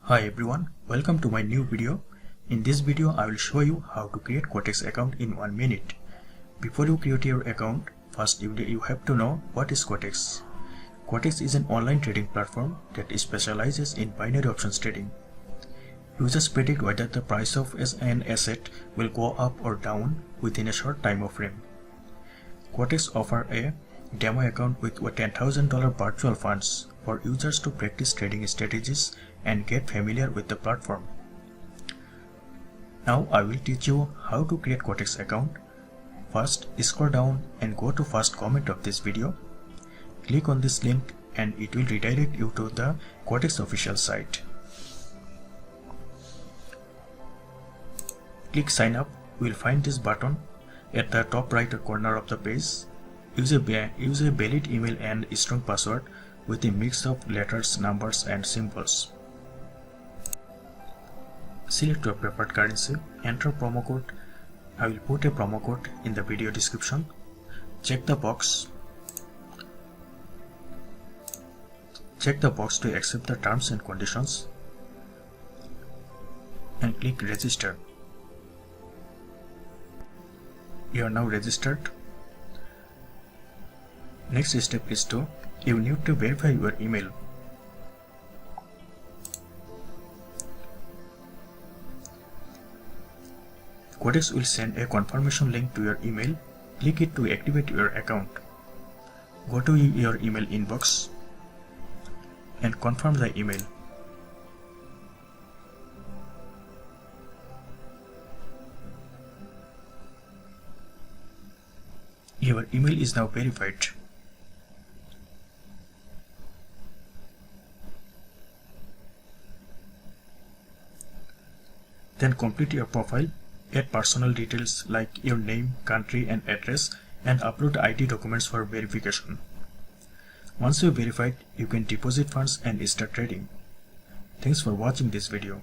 Hi everyone, welcome to my new video. In this video I will show you how to create Quotex account in 1 minute. Before you create your account, first you have to know what is Quotex. Quotex is an online trading platform that specializes in binary options trading. Users predict whether the price of an asset will go up or down within a short time frame. Quotex offers a demo account with $10,000 virtual funds for users to practice trading strategies and get familiar with the platform. Now I will teach you how to create Quotex account. First, scroll down and go to first comment of this video. Click on this link and it will redirect you to the Quotex official site. Click sign up. You will find this button at the top right corner of the page. Use a valid email and strong password with a mix of letters, numbers and symbols. Select your preferred currency, enter promo code. I will put a promo code in the video description. Check the box to accept the terms and conditions and click register. You are now registered. Next step is you need to verify your email. Quotex will send a confirmation link to your email. Click it to activate your account. Go to your email inbox and confirm the email. Your email is now verified. Then complete your profile, add personal details like your name, country and address, and upload ID documents for verification. Once you are verified, you can deposit funds and start trading. Thanks for watching this video.